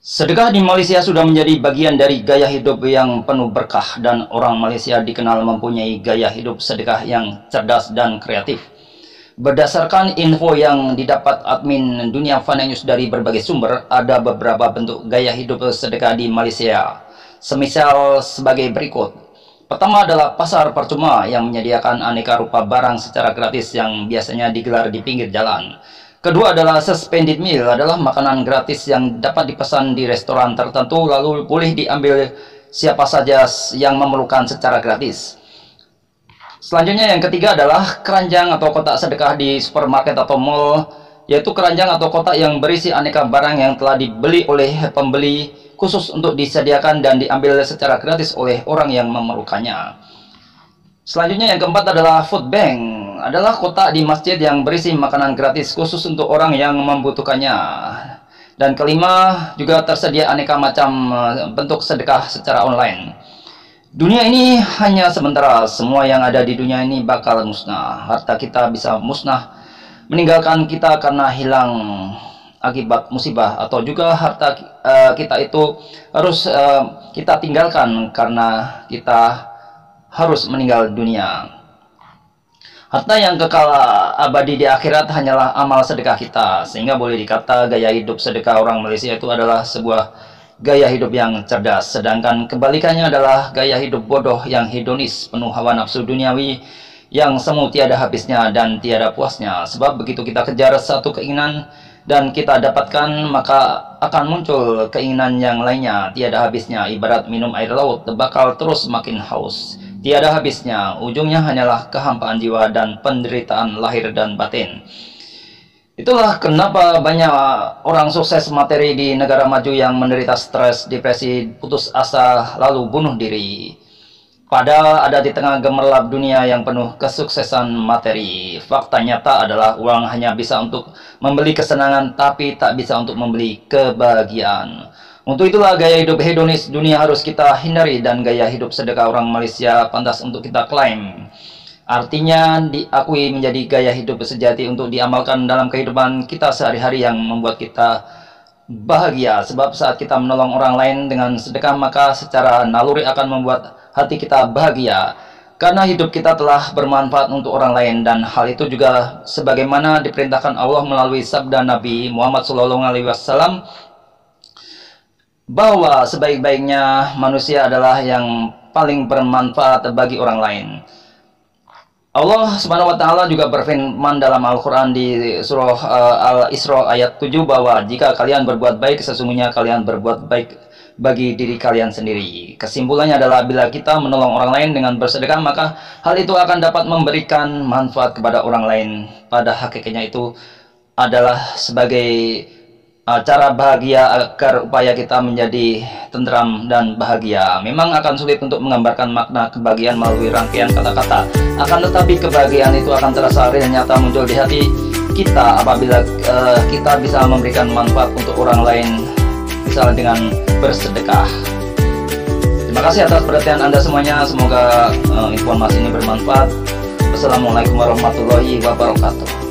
Sedekah di Malaysia sudah menjadi bagian dari gaya hidup yang penuh berkah, dan orang Malaysia dikenal mempunyai gaya hidup sedekah yang cerdas dan kreatif. Berdasarkan info yang didapat admin Dunia Fana News dari berbagai sumber, ada beberapa bentuk gaya hidup sedekah di Malaysia. Semisal sebagai berikut. Pertama adalah pasar percuma yang menyediakan aneka rupa barang secara gratis yang biasanya digelar di pinggir jalan. Kedua adalah suspended meal, adalah makanan gratis yang dapat dipesan di restoran tertentu lalu boleh diambil siapa saja yang memerlukan secara gratis. Selanjutnya yang ketiga adalah keranjang atau kotak sedekah di supermarket atau mall, yaitu keranjang atau kotak yang berisi aneka barang yang telah dibeli oleh pembeli khusus untuk disediakan dan diambil secara gratis oleh orang yang memerlukannya. Selanjutnya yang keempat adalah food bank, adalah kotak di masjid yang berisi makanan gratis khusus untuk orang yang membutuhkannya. Dan kelima, juga tersedia aneka macam bentuk sedekah secara online. Dunia ini hanya sementara, semua yang ada di dunia ini bakal musnah. Harta kita bisa musnah, meninggalkan kita karena hilang akibat musibah, atau juga harta kita itu harus kita tinggalkan karena kita harus meninggal dunia. Harta yang kekal abadi di akhirat hanyalah amal sedekah kita, sehingga boleh dikata gaya hidup sedekah orang Malaysia itu adalah sebuah gaya hidup yang cerdas, sedangkan kebalikannya adalah gaya hidup bodoh yang hedonis, penuh hawa nafsu duniawi yang semu tiada habisnya dan tiada puasnya. Sebab begitu kita kejar satu keinginan dan kita dapatkan, maka akan muncul keinginan yang lainnya tiada habisnya. Ibarat minum air laut, bakal terus makin haus tiada habisnya. Ujungnya hanyalah kehampaan jiwa dan penderitaan lahir dan batin. Itulah kenapa banyak orang sukses materi di negara maju yang menderita stres, depresi, putus asa, lalu bunuh diri. Padahal ada di tengah gemerlap dunia yang penuh kesuksesan materi. Fakta nyata adalah uang hanya bisa untuk membeli kesenangan, tapi tak bisa untuk membeli kebahagiaan. Untuk itulah gaya hidup hedonis dunia harus kita hindari, dan gaya hidup sedekah orang Malaysia pantas untuk kita klaim. Artinya diakui menjadi gaya hidup sejati untuk diamalkan dalam kehidupan kita sehari-hari yang membuat kita bahagia. Sebab saat kita menolong orang lain dengan sedekah, maka secara naluri akan membuat hati kita bahagia, karena hidup kita telah bermanfaat untuk orang lain. Dan hal itu juga sebagaimana diperintahkan Allah melalui sabda Nabi Muhammad SAW, bahwa sebaik-baiknya manusia adalah yang paling bermanfaat bagi orang lain. Allah Subhanahu wa Ta'ala juga berfirman dalam Al-Quran di surah Al-Isra ayat 7 bahwa jika kalian berbuat baik, sesungguhnya kalian berbuat baik bagi diri kalian sendiri. Kesimpulannya adalah bila kita menolong orang lain dengan bersedekah, maka hal itu akan dapat memberikan manfaat kepada orang lain. Pada hakikatnya itu adalah sebagai cara bahagia agar upaya kita menjadi tentram dan bahagia. Memang akan sulit untuk menggambarkan makna kebahagiaan melalui rangkaian kata-kata. Akan tetapi kebahagiaan itu akan terasa real nyata muncul di hati kita apabila kita bisa memberikan manfaat untuk orang lain, misalnya dengan bersedekah. Terima kasih atas perhatian Anda semuanya. Semoga informasi ini bermanfaat. Wassalamualaikum warahmatullahi wabarakatuh.